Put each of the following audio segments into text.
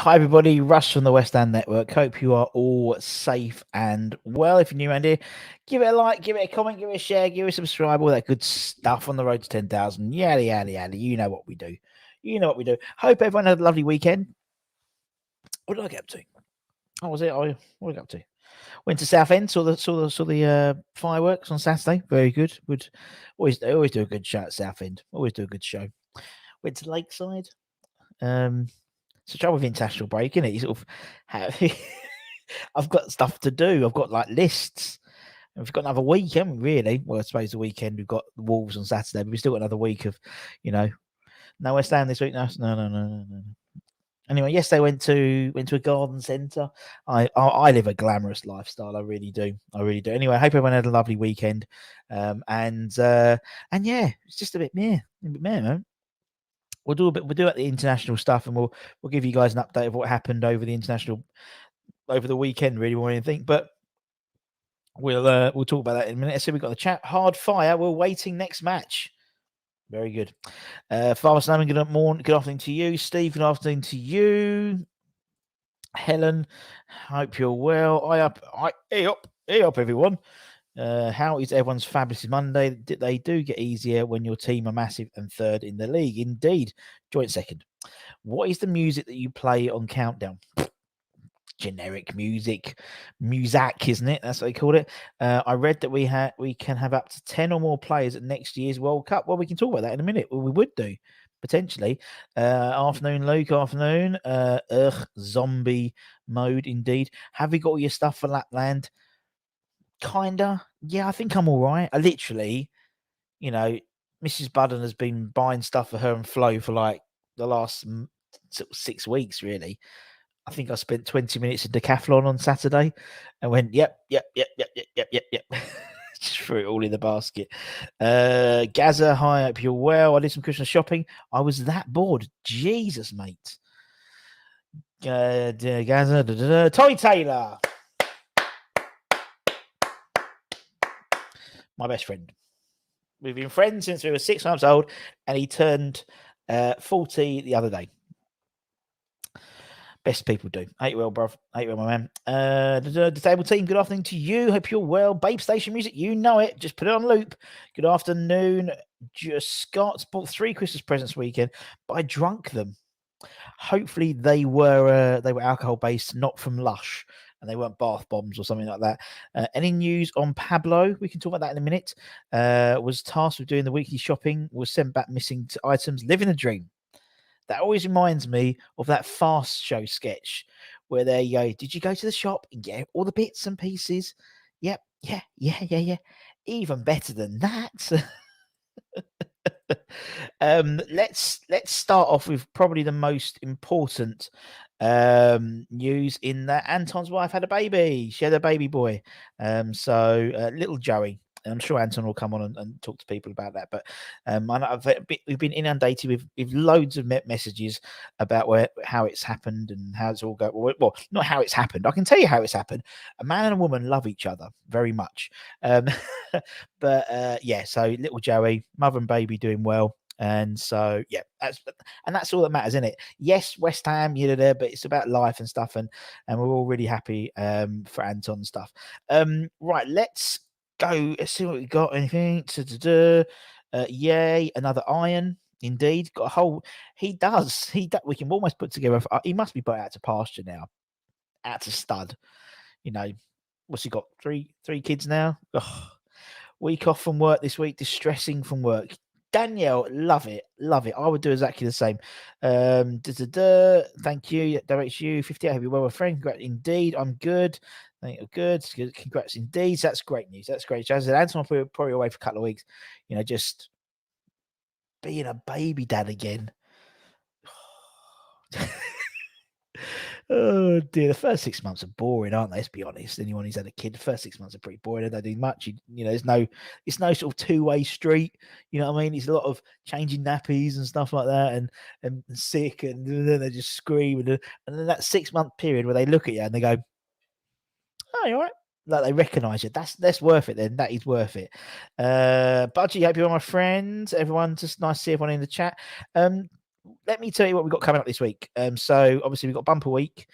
Hi, everybody. Russ from the West Ham Network. Hope you are all safe and well. If you're new around here, give it a like, give it a comment, give it a share, give it a subscribe, all that good stuff on the road to 10,000. Yada, yada, yada. You know what we do. You know what we do. Hope everyone had a lovely weekend. What did I get up to? Oh, was it? What did I get up to? Went to Southend, saw the fireworks on Saturday. Very good. They always do a good show at Southend. Always do a good show. Went to Lakeside. It's the trouble with international break, isn't it? You sort of have, I've got stuff to do. I've got like lists. And we've got another week, haven't we, really? Well, I suppose the weekend we've got the Wolves on Saturday, but we've still got another week of, no West Ham this week. No. Anyway, yes, they went to a garden centre. I live a glamorous lifestyle. I really do. Anyway, I hope everyone had a lovely weekend. And yeah, it's just a bit meh, man. We'll do at the international stuff, and we'll give you guys an update of what happened over the weekend, really more than anything. But we'll talk about that in a minute. So we've got the chat hard fire. We're waiting next match. Very good. Father Snamming, good morning, good afternoon to you. Steve, good afternoon to you. Helen, hope you're well. Hey up, everyone. How is everyone's fabulous Monday? They do get easier when your team are massive and third in the league. Indeed. Joint second. What is the music that you play on Countdown? Generic music, isn't it? That's what they call it. I read that we can have up to 10 or more players at next year's World Cup. Well, we can talk about that in a minute. Well, we would do potentially. Afternoon, Luke. Afternoon. Zombie mode, indeed. Have we got all your stuff for Lapland? Kinda. Yeah, I think I'm all right. I literally, Mrs. Budden has been buying stuff for her and Flo for like the last 6 weeks, really. I think I spent 20 minutes in Decathlon on Saturday and went, yep. Just threw it all in the basket. Gaza, hi, I hope you're well. I did some Christmas shopping. I was that bored. Jesus, mate. Gaza, Tommy Taylor. My best friend. We've been friends since we were 6 months old, and he turned 40 the other day. Best people do. Ain't well, bruv. Ain't well, my man. The table team, good afternoon to you. Hope you're well. Babe Station Music, you know it. Just put it on loop. Good afternoon. Scott bought 3 Christmas presents weekend, but I drunk them. Hopefully they were alcohol based, not from Lush, and they weren't bath bombs or something like that. Any news on Pablo? We can talk about that in a minute. Was tasked with doing the weekly shopping. Was sent back missing items. Living the dream. That always reminds me of that Fast Show sketch where they go, did you go to the shop and get all the bits and pieces? Yep. Yeah. Even better than that. Let's start off with probably the most important news in that Anton's wife had a baby. She had a baby boy. So little Joey. I'm sure Anton will come on and talk to people about that. But we've been inundated with loads of messages about how it's happened and how it's all going. Well, not how it's happened. I can tell you how it's happened. A man and a woman love each other very much. But yeah, so little Joey, mother and baby doing well. And so, yeah, that's all that matters, isn't it? Yes, West Ham, there, but it's about life and stuff. And we're all really happy for Anton and stuff. Right, let's go. Let's see what we got. Anything? Yay, another iron. Indeed, got a whole. He does. We can almost put together. He must be put out to pasture now. Out to stud. What's he got? Three kids now. Ugh. Week off from work this week. Distressing from work. Danielle, love it. I would do exactly the same. Thank you. That directs you. 58. Hope you're well, my friend. Congrats indeed. I'm good. Thank you. Good. Congrats indeed. That's great news. That's great. As I said, Anton will probably away for a couple of weeks. Just being a baby dad again. Oh dear, the first 6 months are boring, aren't they? Let's be honest. Anyone who's had a kid, the first 6 months are pretty boring. They don't do much. It's no sort of two-way street. You know what I mean? It's a lot of changing nappies and stuff like that, and sick, and then they just scream, and then that 6 month period where they look at you and they go, "Oh, you all right?" Like they recognise you. That's worth it. Then that is worth it. Budgie, hope you're my friends. Everyone, just nice to see everyone in the chat. let me tell you what we've got coming up this week. So obviously we've got bumper week.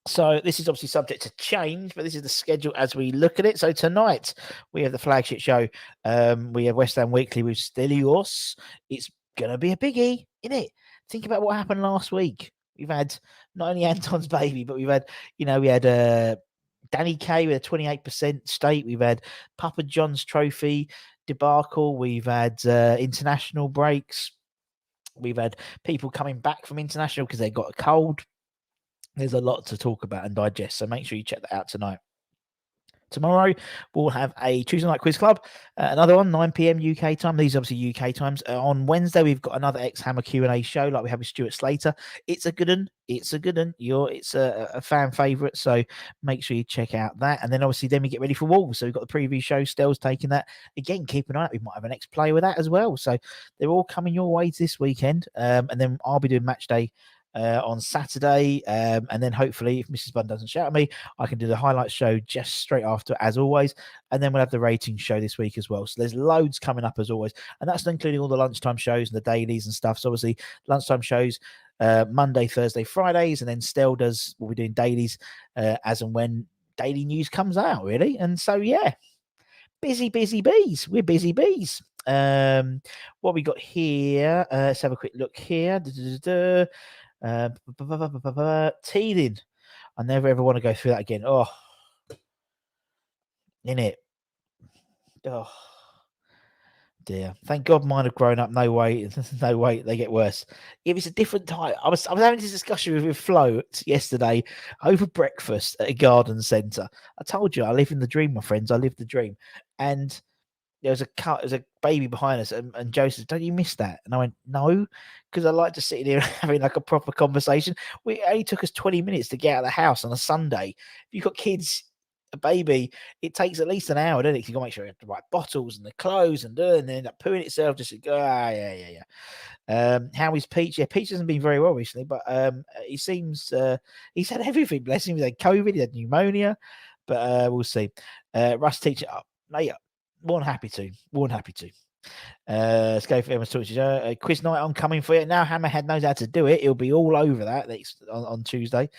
So this is obviously subject to change, but this is the schedule as we look at it. So tonight we have the flagship show. We have West Ham Weekly with Stelios. It's gonna be a biggie, isn't it? Think about what happened last week. We've had not only Anton's baby, but we had Danny Kay with a 28% stake. We've had Papa John's trophy debacle. We've had international breaks. We've had people coming back from international because they got a cold. There's a lot to talk about and digest, so make sure you check that out tonight. Tomorrow, we'll have a Tuesday Night Quiz Club, another one, 9 p.m. UK time. These are obviously UK times. On Wednesday, we've got another X-Hammer Q&A show like we have with Stuart Slater. It's a good one. It's a fan favourite, so make sure you check out that. And then obviously then we get ready for Wolves. So we've got the preview show. Stell's taking that. Again, keep an eye out. We might have an ex-player with that as well. So they're all coming your way this weekend. And then I'll be doing match day on Saturday, and then hopefully if Mrs. Bunn doesn't shout at me, I can do the highlights show just straight after, as always, and then we'll have the ratings show this week as well. So there's loads coming up as always, and that's including all the lunchtime shows and the dailies and stuff. So obviously lunchtime shows Monday, Thursday, Fridays, and then we'll be doing dailies as and when daily news comes out, really. And so yeah, busy bees. We're busy bees. What we got here, let's have a quick look here. Teething. I never ever want to go through that again. Oh, in it. Oh, dear. Thank God mine have grown up. No way. No way. They get worse. If it's a different type. I was having this discussion with Flo yesterday over breakfast at a garden centre. I told you I live in the dream, my friends. I live the dream. And there was a baby behind us, and Joe says, "Don't you miss that?" And I went, "No," because I like to sit here having like a proper conversation. It only took us 20 minutes to get out of the house on a Sunday. If you've got kids, a baby, it takes at least an hour, doesn't it? You got to make sure you have the right bottles and the clothes and then end up pooing itself. Just go, yeah. How is Peach? Yeah, Peach hasn't been very well recently, but he seems he's had everything. Bless him. He's had COVID, he had pneumonia, but we'll see. Russ teaching up. More than happy to. Let's go for Emma's talk. Quiz night on coming for you. Now Hammerhead knows how to do it. He'll be all over that on Tuesday.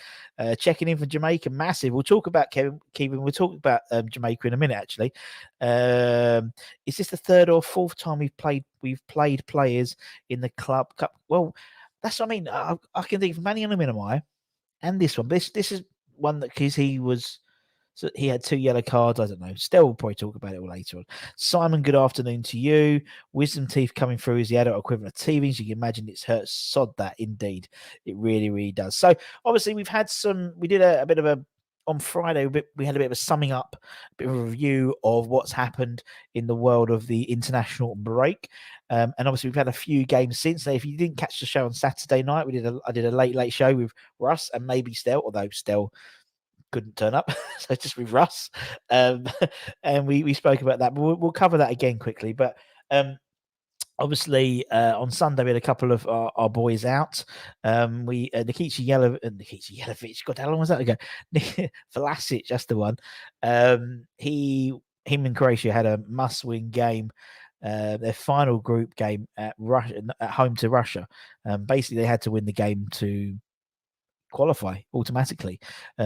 Checking in for Jamaica, massive. We'll talk about Kevin. We'll talk about Jamaica in a minute, actually. Is this the third or fourth time we've played players in the club cup? Well, that's what I mean. I can think of Manny on a Minimai and this one. This is one that because so he had 2 yellow cards. I don't know. Still, we'll probably talk about it all later on. Simon, good afternoon to you. Wisdom teeth coming through is the adult equivalent of teething. You can imagine it's hurt. Sod that, indeed. It really, really does. So, obviously, we did a bit of a, on Friday, we had a bit of a summing up, a bit of a review of what's happened in the world of the international break. And obviously, we've had a few games since. So if you didn't catch the show on Saturday night, I did a late show with Russ and maybe Stel, although Stel couldn't turn up, so just with Russ, and we spoke about that, but we'll cover that again quickly. But obviously on Sunday we had a couple of our boys out. We Nikica Yelovich, God, how long was that ago? Vlasic, that's the one. Him and Croatia had a must-win game. Their final group game at home to Russia. Basically, they had to win the game to qualify automatically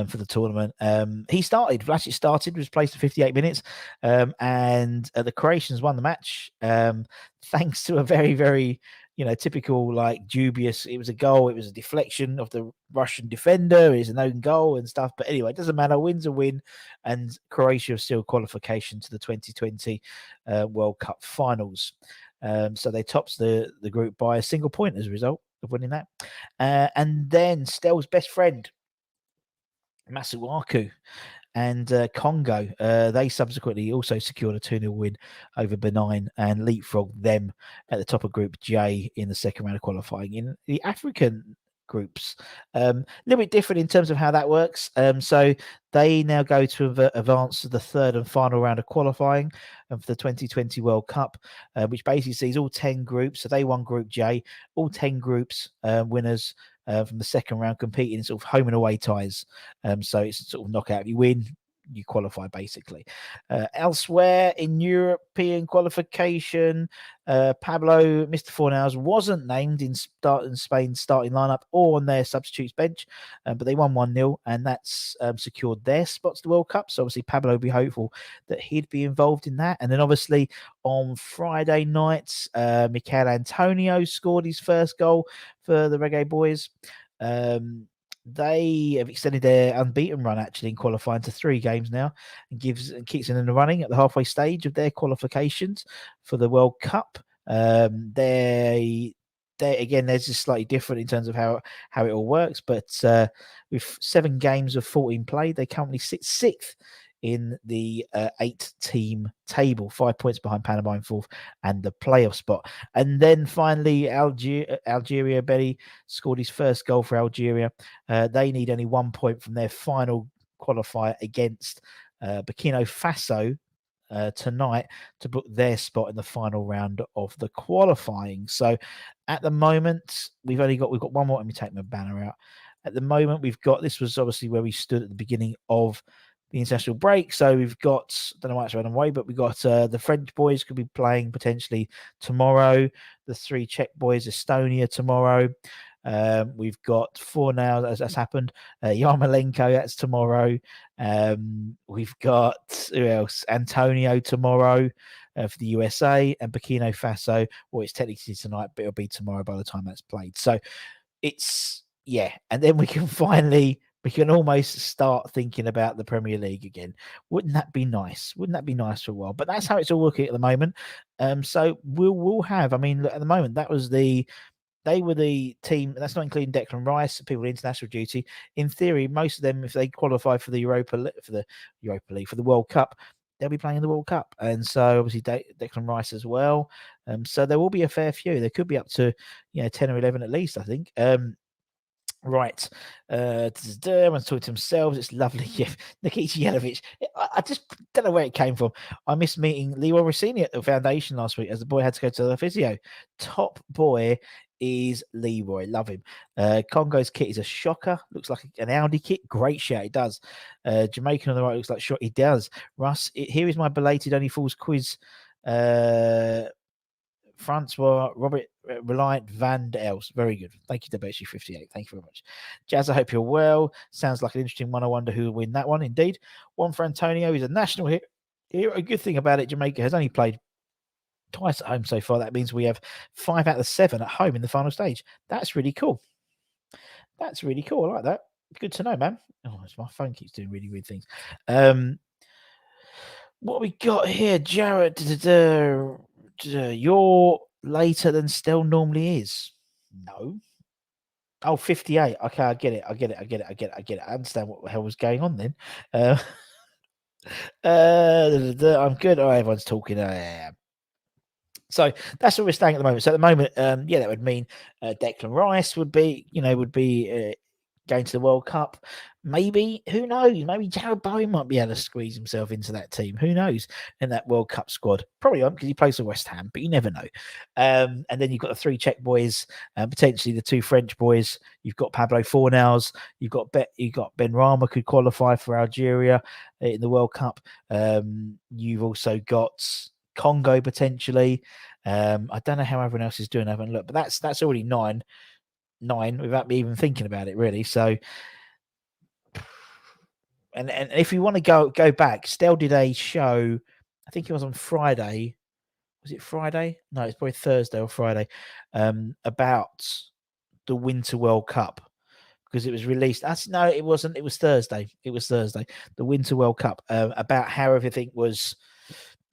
for the tournament. Vlasic started, was placed for 58 minutes, and the Croatians won the match thanks to a very, very typical dubious. It was a goal, it was a deflection of the Russian defender, it's an own goal and stuff, but anyway, it doesn't matter. Win's a win, and Croatia still qualification to the 2020 World Cup finals. So they tops the group by a single point as a result of winning that. And then Stel's best friend, Masuaku, and Congo, they subsequently also secured a 2-0 win over Benin and leapfrogged them at the top of Group J in the second round of qualifying. In the African groups, a little bit different in terms of how that works. So they now go to advance to the third and final round of qualifying for the 2020 World Cup, which basically sees all 10 groups. So they won Group J, all 10 groups winners from the second round competing in sort of home and away ties. So it's sort of knockout. If you win, you qualify basically. Elsewhere in European qualification, Pablo, Mr. Fornals, wasn't named in Spain's starting lineup or on their substitutes bench, but they won 1-0, and that's secured their spots to the World Cup. So obviously Pablo would be hopeful that he'd be involved in that. And then obviously on Friday night, Michael Antonio scored his first goal for the Reggae Boys. They have extended their unbeaten run actually in qualifying to 3 games now, and keeps them in the running at the halfway stage of their qualifications for the World Cup. They again, there's just slightly different in terms of how it all works, but with 7 games of 14 played, they currently sit 6th in the 8-team table, 5 points behind Panama in 4th and the playoff spot. And then finally, Algeria, Benny scored his first goal for Algeria. They need only 1 point from their final qualifier against Burkina Faso tonight to book their spot in the final round of the qualifying. So at the moment, we've got one more. Let me take my banner out. At the moment, this was obviously where we stood at the beginning of the international break. So we've got, I don't know why it's run away, but we've got the French boys could be playing potentially tomorrow. The 3 Czech boys, Estonia tomorrow. We've got 4 now, as that's happened. Yarmolenko, that's tomorrow. We've got, who else? Antonio tomorrow for the USA, and Burkina Faso. Well, it's technically tonight, but it'll be tomorrow by the time that's played. So it's, yeah. And then we can almost start thinking about the Premier League again. Wouldn't that be nice? Wouldn't that be nice for a while? But that's how it's all working at the moment. So we'll have, I mean, at the moment, they were the team, that's not including Declan Rice, people in international duty. In theory, most of them, if they qualify for the Europa League, for the World Cup, they'll be playing in the World Cup. And so obviously Declan Rice as well. So there will be a fair few. There could be up to 10 or 11 at least, I think. Right. Everyone's talking to themselves. It's lovely. Yeah. Nikita Yelovich. I just don't know where it came from. I missed meeting Leroy Rossini at the foundation last week as the boy had to go to the physio. Top boy is Leroy. Love him. Congo's kit is a shocker. Looks like an Audi kit. Great shout. It does. Jamaican on the right looks like shot. It does. Russ, here is my belated Only Fools quiz. Francois Robert Reliant Van Els. Very good. Thank you, Debeshi58. Thank you very much. Jazz, I hope you're well. Sounds like an interesting one. I wonder who will win that one. Indeed. One for Antonio. He's a national hit. A good thing about it, Jamaica has only played twice at home so far. That means we have 5 out of 7 at home in the final stage. That's really cool. That's really cool. I like that. Good to know, man. Oh, my phone keeps doing really weird things. What we got here, Jared? You're later than Stell normally is. No. Oh, 58. Okay, I get it. I understand what the hell was going on then. I'm good. Oh, everyone's talking. So that's where we're staying at the moment. So at the moment, that would mean Declan Rice would be going to the World Cup. Maybe, who knows? Maybe Jared Bowen might be able to squeeze himself into that team. Who knows? In that World Cup squad. Probably not, because he plays for West Ham, but you never know. And then you've got the 3 Czech boys, potentially the 2 French boys. You've got Pablo Fornals. You've got Benrahma could qualify for Algeria in the World Cup. You've also got Congo potentially. I don't know how everyone else is doing. I haven't looked, but that's already 9 without me even thinking about it, really. So, and if you want to go back, Stell did a show. I think it was on Friday. Was it Friday? No, it's probably Thursday or Friday. About the Winter World Cup, because it was released. No, it wasn't. It was Thursday. The Winter World Cup. About how everything was.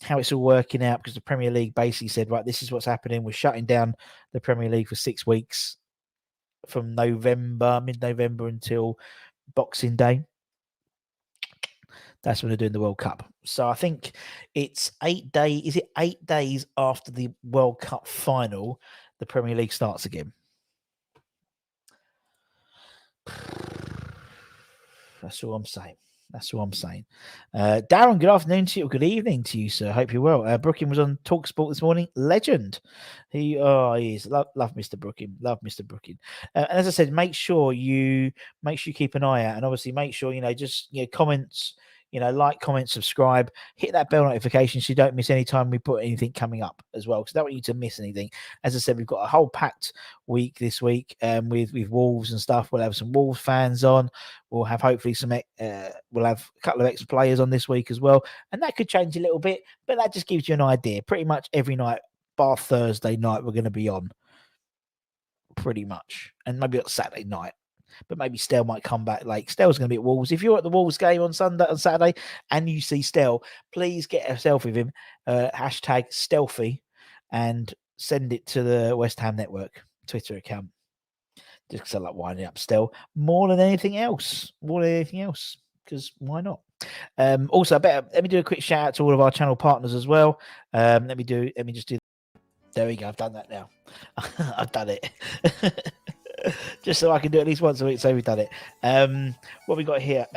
How it's all working out, because the Premier League basically said, right, this is what's happening. We're shutting down the Premier League for 6 weeks from mid-November until Boxing Day. That's when they're doing the World Cup. So I think it's 8 days. Is it 8 days after the World Cup final, the Premier League starts again? That's all I'm saying. Darren, good afternoon to you. Good evening to you, sir. Hope you're well. Brooking was on TalkSport this morning. Legend. He is. Love Mr. Brooking. And as I said, make sure you keep an eye out, and obviously make sure, comments, like, comment, subscribe, hit that bell notification so you don't miss any time we put anything coming up as well, because I don't want you to miss anything. As I said, we've got a whole packed week this week with Wolves and stuff. We'll have some Wolves fans on. We'll have hopefully we'll have a couple of ex-players on this week as well, and that could change a little bit, but that just gives you an idea. Pretty much every night, bar Thursday night, we're going to be on. Pretty much, and maybe on Saturday night, but maybe Stell might come back late. Stell's going to be at Wolves. If you're at the Wolves game on Saturday, and you see Stell, please get a selfie with him, hashtag stealthy, and send it to the West Ham Network Twitter account. Just because I like winding up Stell more than anything else. Because why not? Also, let me do a quick shout out to all of our channel partners as well. Let me just do. There we go. I've done that now. I've done it. Just so I can do it at least once a week. So we've done it. What we got here?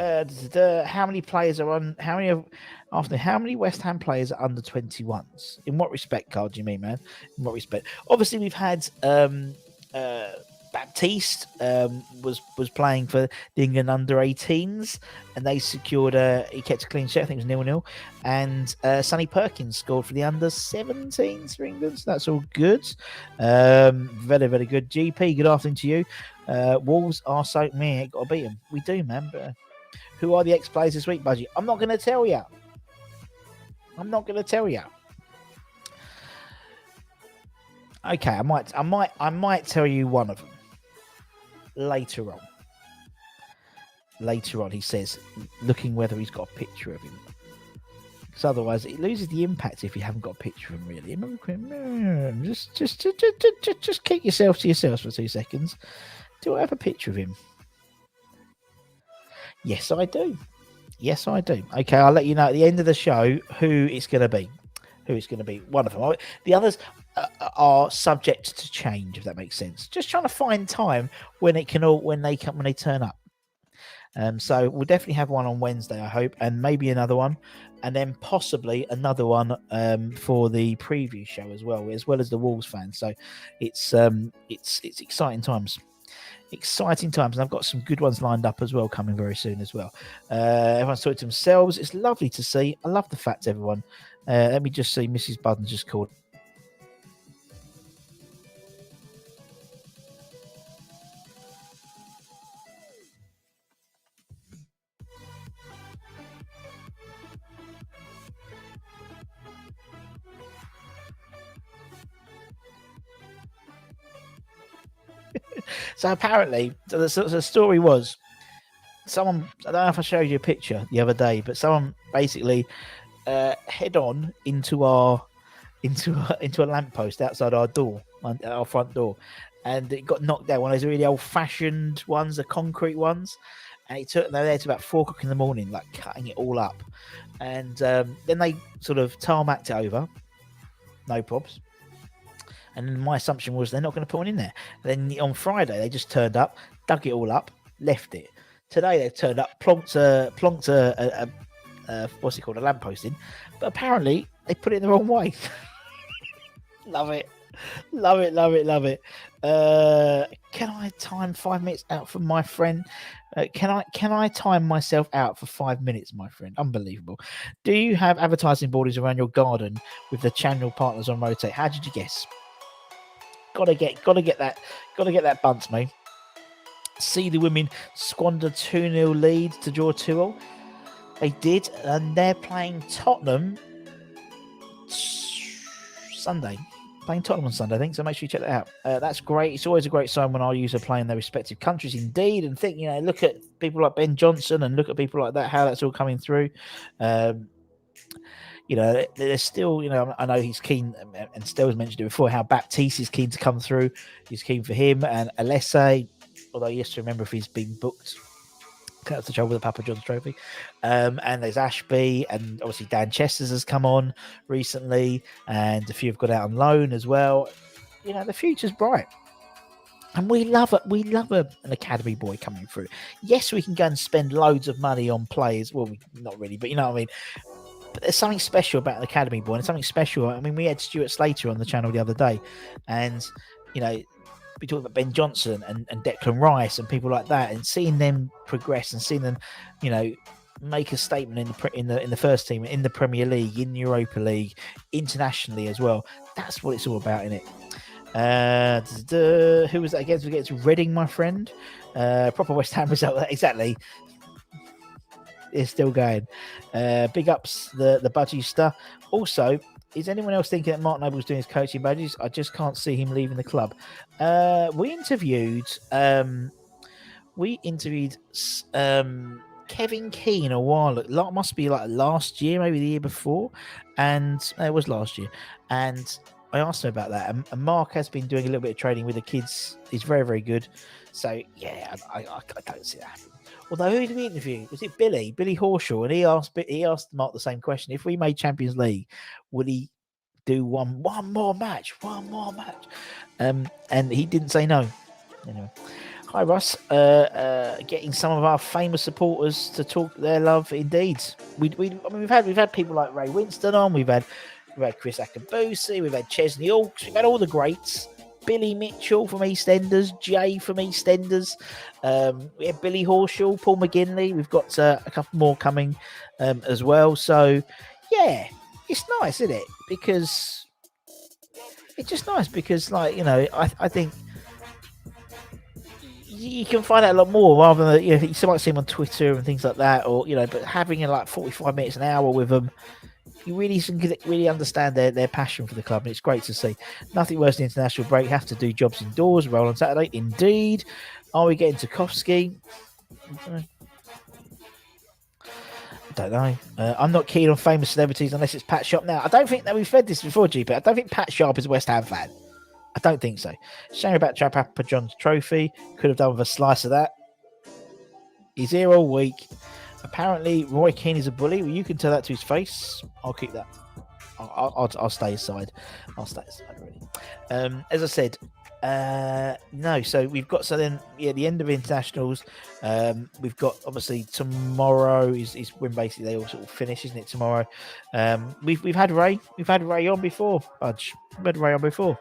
How many players are on? How many West Ham players are under 21s? In what respect, Carl? Do you mean, man? In what respect? Obviously, we've had Baptiste was playing for the England under 18s, and they secured he kept a clean sheet. I think it was 0-0. And Sonny Perkins scored for the under 17s for England. So that's all good. Very, very good. GP, good afternoon to you. Wolves are so meh. Got to beat them. We do, man. But who are the ex-players this week, Budgie? I'm not going to tell you. Okay, I might tell you one of them later on. He says, looking whether he's got a picture of him, because otherwise it loses the impact if you haven't got a picture of him. Really, just keep yourself to yourselves for 2 seconds. Do I have a picture of him? Yes, I do. Okay, I'll let you know at the end of the show who it's going to be. One of them. The others are subject to change, if that makes sense. Just trying to find time when they turn up. So we'll definitely have one on Wednesday, I hope, and maybe another one, and then possibly another one for the preview show as well as the Wolves fans. So it's exciting times. And I've got some good ones lined up as well, coming very soon as well. Everyone's talking to themselves. It's lovely to see. I love the fact everyone. Let me just see. Mrs. Budden just called. So apparently, the story was someone. I don't know if I showed you a picture the other day, but someone basically head on into a lamppost outside our door, our front door, and it got knocked down. One of those really old-fashioned ones, the concrete ones, and it took them there to about 4 o'clock in the morning, like cutting it all up, and then they sort of tarmacked it over, no probs. And my assumption was they're not going to put one in there. Then on Friday they just turned up, dug it all up, left it. Today they've turned up, plonked a what's it called, a lamppost in, but apparently they put it in the wrong way. Love it. Can I time 5 minutes out for my friend? Can I time myself out for 5 minutes, my friend? Unbelievable. Do you have advertising borders around your garden with the channel partners on rotate? How did you guess? Gotta get that bunt, mate. See the women squander 2-0 lead to draw 2-0. They did, and they're playing Tottenham Sunday. Playing Tottenham on Sunday, I think, so make sure you check that out. That's great. It's always a great sign when our users are playing their respective countries, indeed, and think, look at people like Ben Johnson and look at people like that, how that's all coming through. There's still, I know he's keen, and Stel's mentioned it before, how Baptiste is keen to come through. He's keen for him, and Alesse, although he has to remember if he's been booked. That's the trouble with the Papa John's Trophy. And there's Ashby, and obviously Dan Chesters has come on recently, and a few have got out on loan as well. The future's bright. And we love it. We love an academy boy coming through. Yes, we can go and spend loads of money on players. Well, not really, but you know what I mean. But there's something special about an academy boy, and something special. I mean, we had Stuart Slater on the channel the other day, and we talked about Ben Johnson and Declan Rice and people like that, and seeing them progress and seeing them, make a statement in the first team, in the Premier League, in the Europa League, internationally as well. That's what it's all about, isn't it? Who was that against? We get to Reading, my friend. Proper West Ham result. Exactly. It's still going. Big ups the Budgie. Also, is anyone else thinking that Mark Noble's doing his coaching badges? I just can't see him leaving the club. We interviewed Kevin Keane a while ago. Must be like last year, maybe the year before, and it was last year. And I asked him about that, and Mark has been doing a little bit of training with the kids. He's very, very good. So yeah, I don't see that happening. Although who did we interview? Was it Billy Horschel? And he asked Mark the same question. If we made Champions League, would he do one more match? And he didn't say no. Anyway. Hi Russ, getting some of our famous supporters to talk their love. Indeed, we've had people like Ray Winston on. We've had Chris Akabusi. We've had Chesney Hawkes. We've had all the greats. Billy Mitchell from EastEnders, Jay from EastEnders. We had Billy Horschel, Paul McGinley. We've got a couple more coming as well. So yeah, it's nice, isn't it? Because it's just nice because, like, you know, I think you can find out a lot more rather than, you know, you might see them on Twitter and things like that, or, you know, but having like 45 minutes, an hour with them, you really understand their passion for the club, and it's great to see. Nothing worse than international break. Have to do jobs indoors. Roll on Saturday. Indeed. Are we getting Tarkowski? I don't know. I'm not keen on famous celebrities unless it's Pat Sharp. Now, I don't think that we've said this before, GP. I don't think Pat Sharp is a West Ham fan. I don't think so. Shame about Papa John's trophy. Could have done with a slice of that. He's here all week. Apparently, Roy Keane is a bully. Well, you can tell that to his face. I'll keep that. I'll stay aside. I'll stay aside, really. As I said, no. So we've got the end of internationals. We've got, obviously, tomorrow is when basically they all sort of finish, isn't it? Tomorrow. We've had Ray. We've had Ray on before. Budge. We've had Ray on before.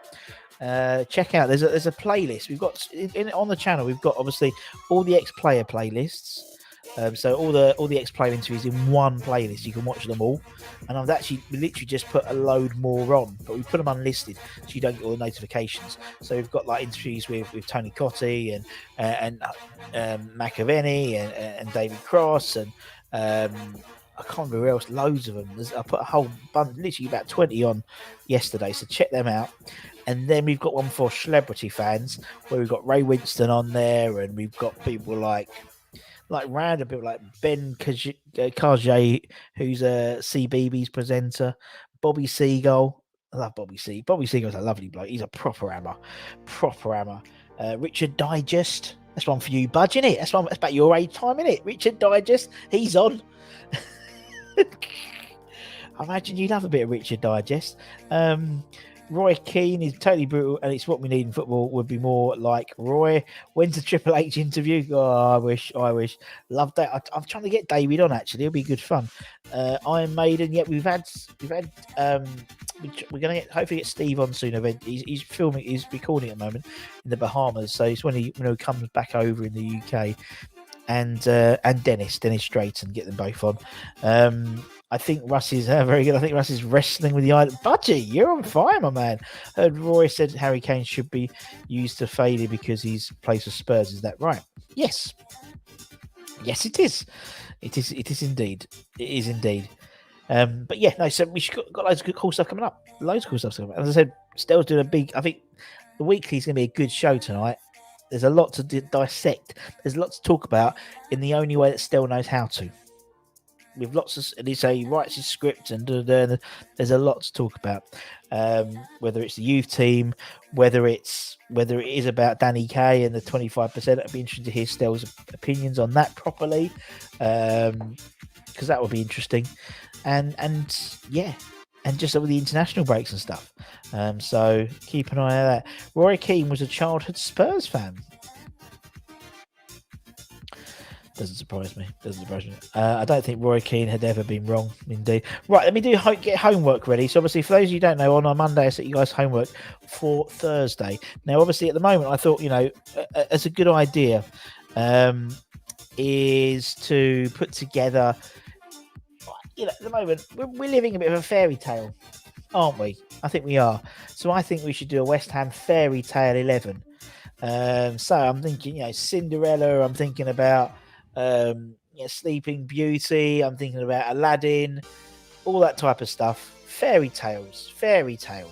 Check out. There's a playlist. We've got on the channel. We've got, obviously, all the ex-player playlists. So all the ex-player interviews in one playlist. You can watch them all. And I've literally just put a load more on, but we put them unlisted so you don't get all the notifications. So we've got like interviews with Tony Cottee and McAvenny and David Cross and I can't remember who else. Loads of them. I put a whole bunch, literally about 20 on yesterday. So check them out. And then we've got one for celebrity fans where we've got Ray Winston on there, and we've got people like random people like Ben Kajay, who's a CBeebies presenter, Bobby Seagull. I love Bobby Seagull. Bobby Seagull's a lovely bloke. He's a proper hammer. Richard Digest. That's one for you, Budge, innit? That's about your age time, innit? Richard Digest. He's on. I imagine you'd love a bit of Richard Digest. Roy Keane is totally brutal, and it's what we need in football. Would be more like Roy. When's the Triple H interview? Oh, I wish. Love that. I'm trying to get David on. Actually, it'll be good fun. Iron Maiden. Yeah, we've had. We're gonna hopefully get Steve on soon. He's filming. He's recording at the moment in the Bahamas. So it's when he comes back over in the UK. And Dennis Drayton, get them both on. I think Russ is very good. I think Russ is wrestling with the island. Budgie, you're on fire, my man. Heard Roy said Harry Kane should be used to failure because he's plays for Spurs. Is that right? Yes, it is. It is indeed. It is indeed. But yeah, no. So we've got loads of good, cool stuff coming up. Loads of cool stuff coming up. As I said, Stell's doing a big. I think the weekly is going to be a good show tonight. There's a lot to dissect. There's a lot to talk about in the only way that Stell knows how to. With lots of, and he writes his script and there's a lot to talk about. Whether it's the youth team, whether it is about Danny Kaye and the 25%. It'd be interesting to hear Stell's opinions on that properly, because that would be interesting. And yeah. And just over the international breaks and stuff. So keep an eye on that. Roy Keane was a childhood Spurs fan. Doesn't surprise me. I don't think Roy Keane had ever been wrong, indeed. Right, let me get homework ready. So obviously, for those of you who don't know, on our Monday I set you guys homework for Thursday. Now, obviously, at the moment, I thought, it's a good idea. is to put together. At the moment, we're living a bit of a fairy tale, aren't we? I think we are. So I think we should do a West Ham fairy tale 11. So I'm thinking, Cinderella. I'm thinking about Sleeping Beauty. I'm thinking about Aladdin, all that type of stuff. Fairy tales, fairy tale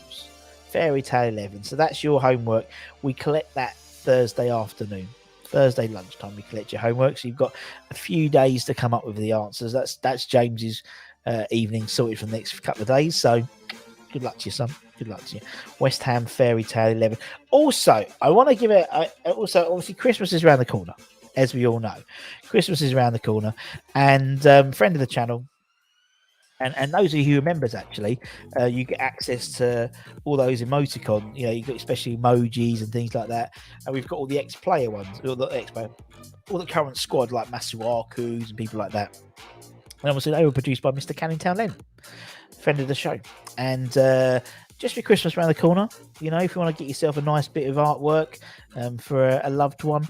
11. So that's your homework. We collect that Thursday afternoon. Thursday lunchtime, we collect your homework. So you've got a few days to come up with the answers. That's James's evening sorted for the next couple of days. So good luck to you, son. Good luck to you. West Ham fairy tale 11. Also, I want to give it. Also, obviously, Christmas is around the corner, as we all know. Christmas is around the corner, and friend of the channel. And those of you who remembers, actually, you get access to all those emoticons. You got especially emojis and things like that. And we've got all the ex-player ones, all the current squad like Masuaku's and people like that. And obviously, they were produced by Mr. Canning Townend, friend of the show. And just for Christmas around the corner, if you want to get yourself a nice bit of artwork for a loved one.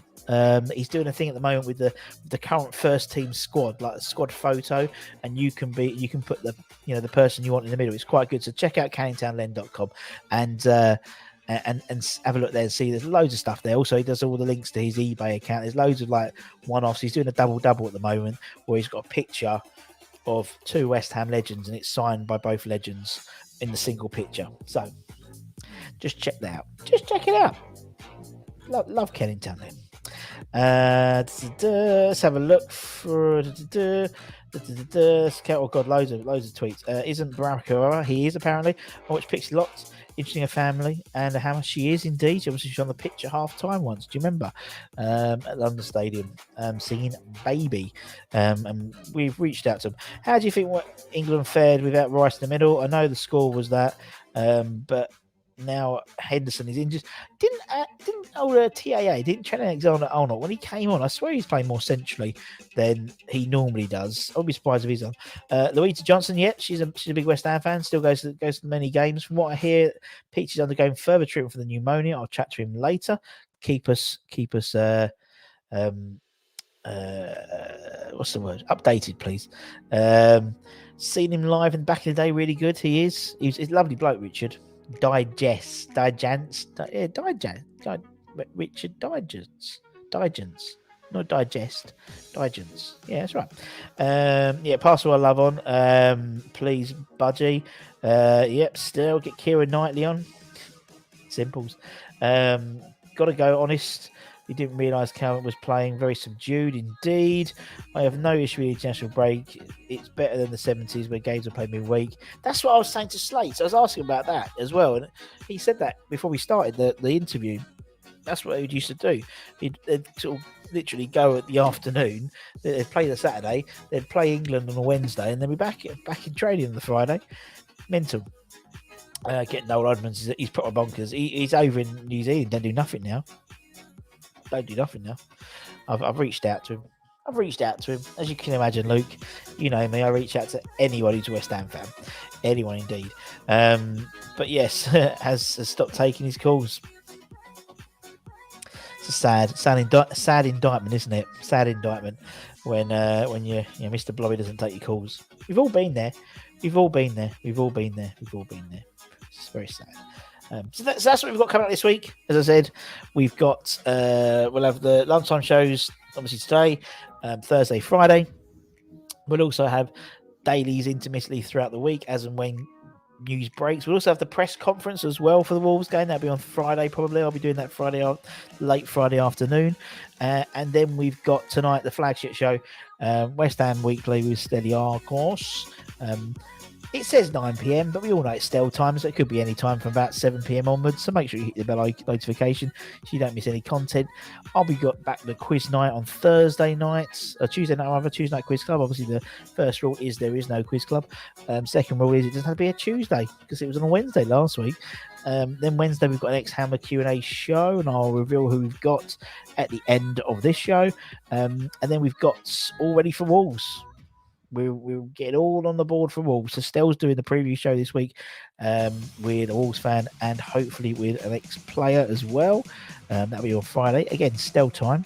He's doing a thing at the moment with the current first team squad, like a squad photo, and you can put the person you want in the middle. It's quite good. So check out canningtownend.com and have a look there and see there's loads of stuff there. Also, he does all the links to his eBay account. There's loads of like one-offs. He's doing a double at the moment where he's got a picture of two West Ham legends and it's signed by both legends in the single picture. So just check that out. Just check it out. Love Kennington then. Let's have a look for oh god, loads of tweets. Isn't Benrahma? He is apparently. I watched Pixie Lots. Interesting, a family and how much she is indeed. Obviously, she's on the pitch at half time once. Do you remember? At London Stadium, singing "Baby." And we've reached out to them. How do you think England fared without Rice in the middle? I know the score was that, but now Henderson is injured. Didn't TAA, didn't Trent Alexander-Arnold, when he came on, I swear he's playing more centrally than he normally does. I'll be surprised if he's on. Louisa Johnson, she's a big West Ham fan, still goes to many games. From what I hear, Peach is undergoing further treatment for the pneumonia. I'll chat to him later. Keep us what's the word? Updated, please. Seen him live and back in the day, really good. He's a lovely bloke, Richard. Richard Digence, not digest, Digence. Yeah, that's right. Pass all our love on. Please, Budgie. Still get Kieran Knightley on. Simples. Got to go honest. We didn't realise Calvin was playing very subdued indeed. I have no issue with the international break. It's better than the 70s where games were played midweek. That's what I was saying to Slate. So I was asking about that as well. And he said that before we started the interview. That's what he used to do. He'd sort of literally go at the afternoon. They'd play the Saturday. They'd play England on a Wednesday. And then be back in training on the Friday. Mental. Getting old Edmonds, he's put on bonkers. He's over in New Zealand. Don't do nothing now. I've reached out to him. As you can imagine, Luke, you know me, I reach out to anyone who's a West Ham fan. Anyone indeed. But yes, has stopped taking his calls. It's a sad indictment, isn't it? Sad indictment when Mr. Blobby doesn't take your calls. We've all been there. It's very sad. So that's what we've got coming up this week. As I said, we've got we'll have the lunchtime shows obviously today, Thursday, Friday. We'll also have dailies intermittently throughout the week as and when news breaks. We'll also have the press conference as well for the Wolves game. That'll be on Friday probably. I'll be doing that late Friday afternoon. And then we've got tonight the flagship show, West Ham Weekly with Steady Arcos. It says 9 p.m, but we all know it's Stell time, so it could be any time from about 7 p.m. onwards. So make sure you hit the bell notification so you don't miss any content. I'll be back to the quiz night on Thursday nights, Tuesday night, rather, Tuesday night quiz club. Obviously, the first rule is there is no quiz club. Second rule is it doesn't have to be a Tuesday because it was on a Wednesday last week. Then Wednesday we've got an ex-Hammer Q&A show, and I'll reveal who we've got at the end of this show. And then we've got All Ready for Wolves. We'll get it all on the board for Wolves. So Stell's doing the preview show this week with a Wolves fan and hopefully with an ex-player as well. That'll be on Friday. Again, Stell time.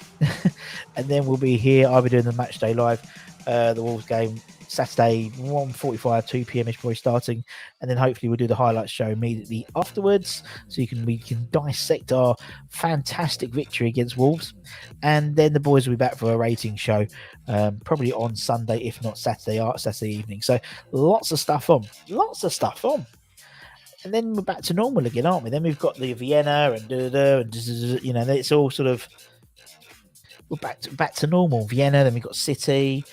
And then we'll be here. I'll be doing the match day live, the Wolves game, Saturday, 1:45, 2 p.m. is probably starting. And then hopefully we'll do the highlights show immediately afterwards. So we can dissect our fantastic victory against Wolves. And then the boys will be back for a rating show, probably on Sunday, if not Saturday evening. So lots of stuff on. And then we're back to normal again, aren't we? Then we've got the Vienna and it's all sort of, we're back to normal. Vienna, then we've got City.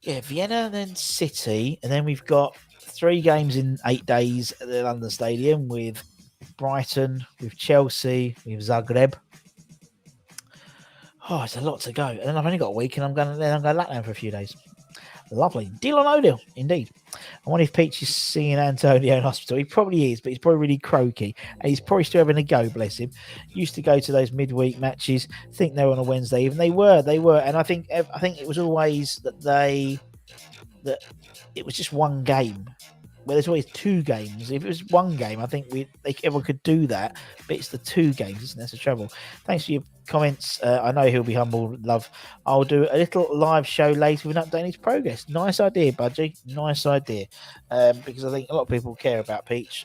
Yeah, Vienna, then City, and then we've got 3 games in 8 days at the London Stadium with Brighton, with Chelsea, with Zagreb. Oh, it's a lot to go. And then I've only got a week, and I'm going to Latvian for a few days. Lovely. Deal or no deal, indeed. I wonder if Peach is seeing Antonio in hospital. He probably is, but he's probably really croaky. And he's probably still having a go, bless him. Used to go to those midweek matches. I think they were on a Wednesday. Even they were. And I think it was always that it was just one game. Well, there's always 2 games. If it was one game, I think everyone could do that. But it's the 2 games, isn't there? That's the trouble. Thanks for your comments. I know he'll be humble, love. I'll do a little live show later with an update on his progress. Nice idea, Budgie. Nice idea. Because I think a lot of people care about Peach.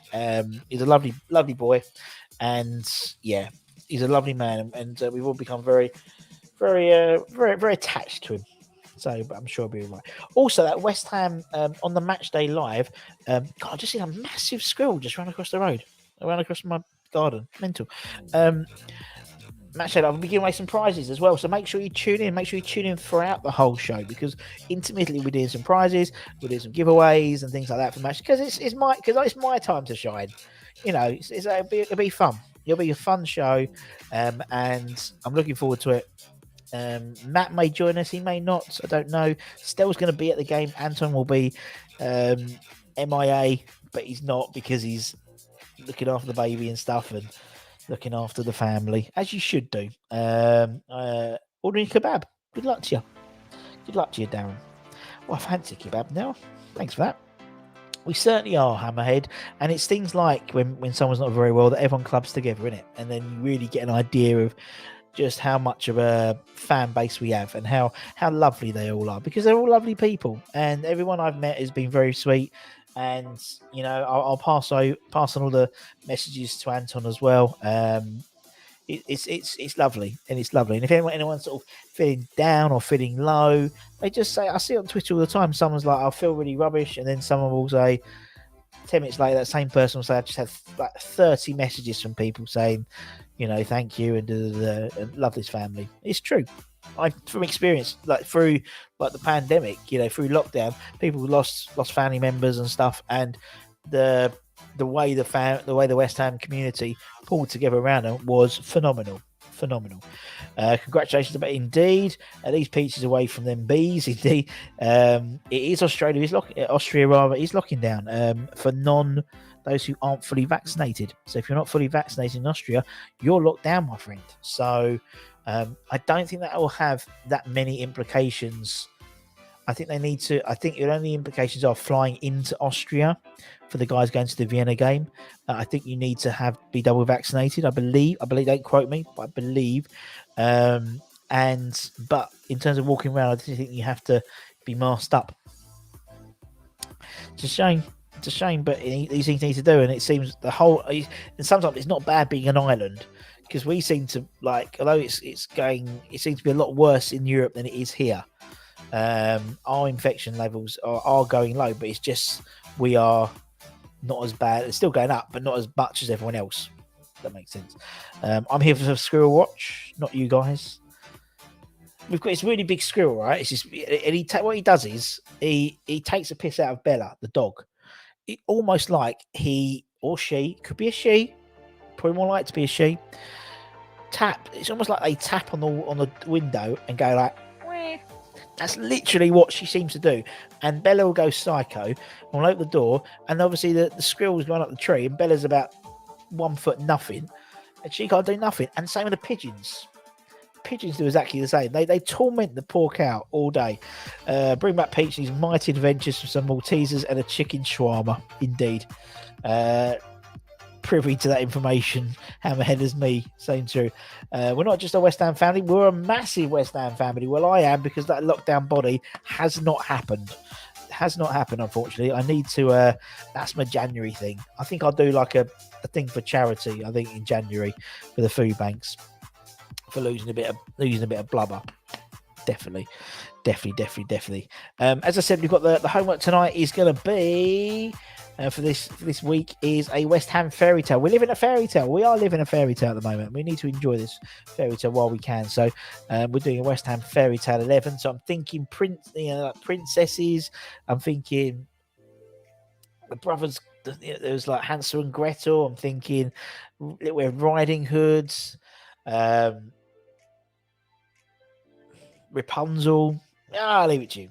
He's a lovely, lovely boy. And yeah, he's a lovely man. And we've all become very, very, very, very attached to him. So, but I'm sure it'll be all right. Also, that West Ham on the match day live, God, I just seen a massive squirrel just ran across the road, ran across my garden. Mental. Match day live, I'll be giving away some prizes as well. So make sure you tune in. Make sure you tune in throughout the whole show because intermittently we're doing some prizes, we're doing some giveaways and things like that for match because it's my time to shine. You know, it'll be fun. It'll be a fun show, and I'm looking forward to it. Matt may join us, he may not, I don't know. Stell's going to be at the game. Anton will be MIA, but he's not because he's looking after the baby and stuff and looking after the family, as you should do. Ordering kebab. Good luck to you. Good luck to you, Darren. Well, I fancy kebab now. Thanks for that. We certainly are, Hammerhead, and it's things like when someone's not very well that everyone clubs together, innit? And then you really get an idea of just how much of a fan base we have and how lovely they all are because they're all lovely people and everyone I've met has been very sweet and I'll pass on all the messages to Anton as well. It's lovely and it's lovely and if anyone's sort of feeling down or feeling low, they just say, I see it on Twitter all the time, someone's like, I feel really rubbish, and then someone will say 10 minutes later that same person will say, I just had like 30 messages from people saying thank you and love this family. It's true. From experience, like through the pandemic, through lockdown, people lost family members and stuff, and the way the West Ham community pulled together around them was phenomenal. Congratulations about indeed. These peaches away from them bees. Indeed, it is Austria is locking down for those who aren't fully vaccinated. So if you're not fully vaccinated in Austria, you're locked down, my friend. So I don't think that will have that many implications. I think the only implications are flying into Austria for the guys going to the Vienna game. I think you need to be double vaccinated. I believe, don't quote me, but I believe. But in terms of walking around, I think you have to be masked up. It's a shame, but these things need to do, and it seems and sometimes it's not bad being an island because we seem to although it seems to be a lot worse in Europe than it is here. Our infection levels are going low, but it's just we are not as bad. It's still going up, but not as much as everyone else. If that makes sense. I'm here for Squirrel Watch, not you guys. We've got this really big squirrel, right? It's just, and what he does is he takes a piss out of Bella, the dog. It almost like he or she, could be a she, probably more likely to be a she. It's almost like they tap on the window and go like. Weh. That's literally what she seems to do. And Bella will go psycho and will open the door, and obviously the squirrel's going up the tree, and Bella's about 1 foot nothing, and she can't do nothing. And same with the pigeons. pigeons do exactly the same. They torment the poor cow all day. Bring back Peach and his mighty adventures for some Maltesers and a chicken shawarma. Indeed. Privy to that information, hammerhead as me, saying true. We're not just a West Ham family, we're a massive West Ham family. Well, I am, because that lockdown body has not happened. Has not happened, unfortunately. I need to that's my January thing. I think I'll do like a thing for charity, I think, in January for the food banks, for losing a bit of blubber. Definitely. As I said, we've got the homework tonight is going to be for this week is a West Ham fairy tale. We live in a fairy tale. We are living a fairy tale at the moment. We need to enjoy this fairy tale while we can. So we're doing a West Ham fairy tale 11. So I'm thinking princesses. I'm thinking the brothers. There was like Hansel and Gretel. I'm thinking we're Riding Hoods. Rapunzel. I'll leave it to you.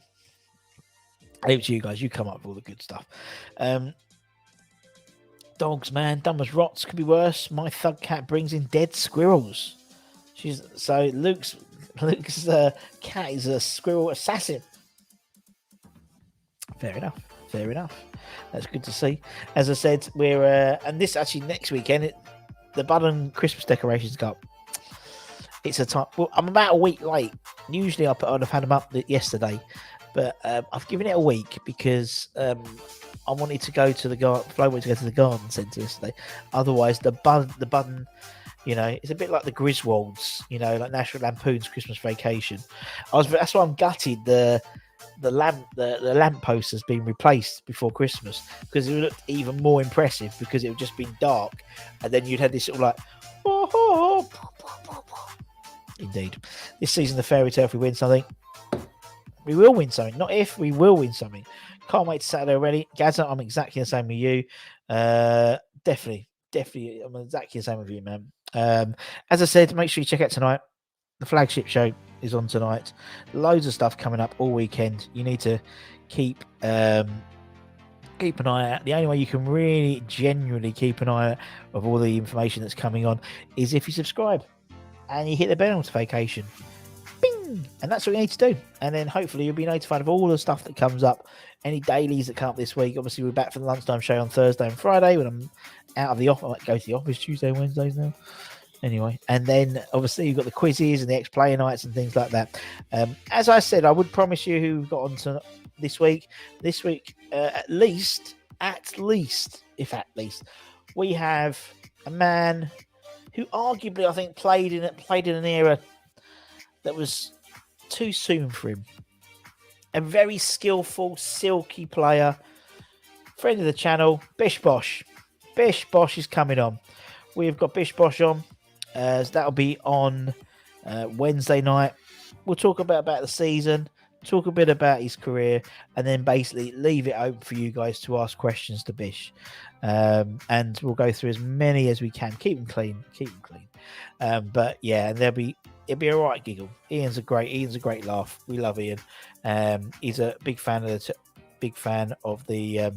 Guys. You come up with all the good stuff. Dogs, man, dumb as rots. Could be worse. My thug cat brings in dead squirrels. Luke's cat is a squirrel assassin. Fair enough. That's good to see. As I said, we're and this actually next weekend. The Budden Christmas decorations go up. It's a time. Well, I'm about a week late. Usually I'd have had them up yesterday, but I've given it a week because I wanted to go to the garden. Flo wanted to go to the garden centre yesterday. Otherwise, the Budden, it's a bit like the Griswolds, like National Lampoon's Christmas Vacation. That's why I'm gutted. The lamp post has been replaced before Christmas, because it looked even more impressive, because it would just been dark, and then you'd had this sort of like. Indeed. This season, the fairy tale, if we win something, we will win something. Not if, we will win something. Can't wait to Saturday already. Gazza, I'm exactly the same with you. Definitely. I'm exactly the same with you, man. As I said, make sure you check out tonight. The flagship show is on tonight. Loads of stuff coming up all weekend. You need to keep an eye out. The only way you can really genuinely keep an eye out of all the information that's coming on is if you subscribe and you hit the bell notification. Bing! And that's what you need to do. And then hopefully you'll be notified of all the stuff that comes up, any dailies that come up this week. Obviously, we're back for the lunchtime show on Thursday and Friday when I'm out of the office. I might go to the office Tuesday and Wednesdays now. Anyway, and then obviously you've got the quizzes and the ex-player nights and things like that. As I said, I would promise you who got on to this week, at least, we have a man who arguably, I think, played in an era that was too soon for him. A very skillful, silky player, friend of the channel, Bish Bosh. Bish Bosh is coming on. We've got Bish Bosh on. So that'll be on Wednesday night. We'll talk about the season, talk a bit about his career, and then basically leave it open for you guys to ask questions to Bish. And we'll go through as many as we can. Keep them clean. But yeah, and it'll be a right giggle. Ian's a great laugh. We love Ian. He's a big fan of the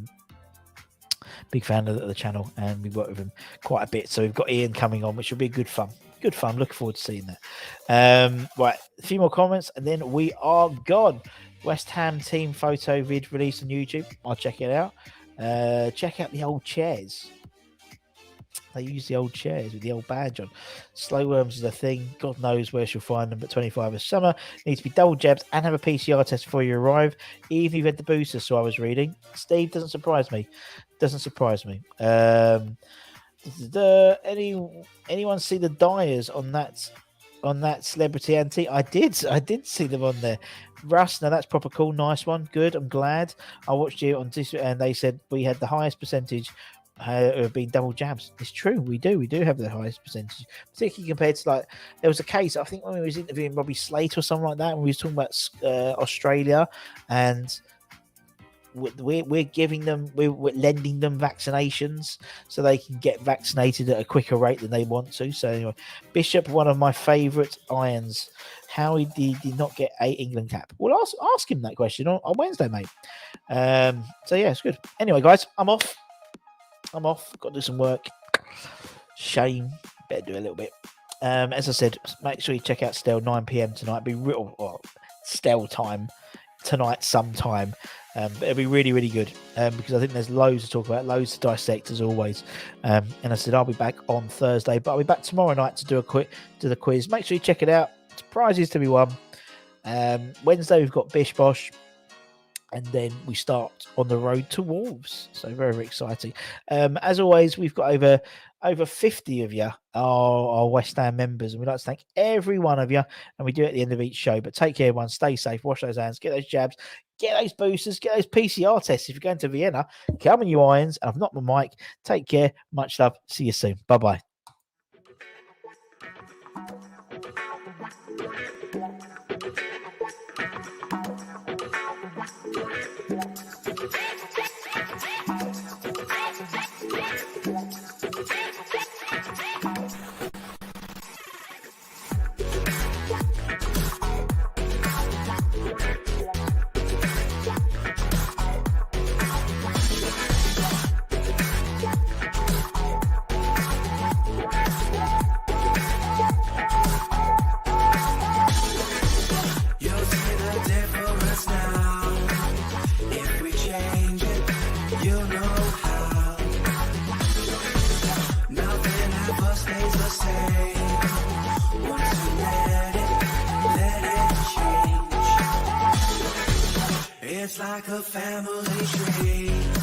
channel, and we work with him quite a bit. So we've got Ian coming on, which will be good fun. Looking forward to seeing that. Right, a few more comments, and then we are gone. West Ham team photo vid released on YouTube. I'll check it out. Check out the old chairs. They use the old chairs with the old badge on. Slow worms is a thing. God knows where she'll find them, but 25 is summer. Need to be double jabbed and have a PCR test before you arrive, even if you've had the booster. So I was reading. Steve, doesn't surprise me. Anyone see the Dyers on that celebrity antique? I did see them on there. Russ, now that's proper cool. Nice one. Good. I'm glad. I watched you on this, and they said we had the highest percentage have been double jabs. It's true. We do have the highest percentage, particularly compared to, like, there was a case, I think, when we was interviewing Robbie Slate or something like that, and we was talking about Australia, and we're lending them vaccinations so they can get vaccinated at a quicker rate than they want to. So anyway, Bishop, one of my favourite irons. How did he not get a England cap? Well, ask him that question on Wednesday, mate. So yeah, it's good. Anyway, guys, I'm off. Got to do some work. Shame. Better do a little bit. As I said, make sure you check out Stell 9 p.m. tonight. Be real Stell time tonight sometime. But it'll be really, really good because I think there's loads to talk about, loads to dissect as always. And I said I'll be back on Thursday, but I'll be back tomorrow night to do the quiz. Make sure you check it out. It's prizes to be won. Wednesday we've got Bish Bosh. And then we start on the road to Wolves. So very, very exciting. As always, we've got over 50 of you are West Ham members. And we'd like to thank every one of you. And we do it at the end of each show. But take care, everyone. Stay safe. Wash those hands. Get those jabs. Get those boosters. Get those PCR tests. If you're going to Vienna, come on, you irons. I've knocked my mic. Take care. Much love. See you soon. Bye-bye. It's like a family tree.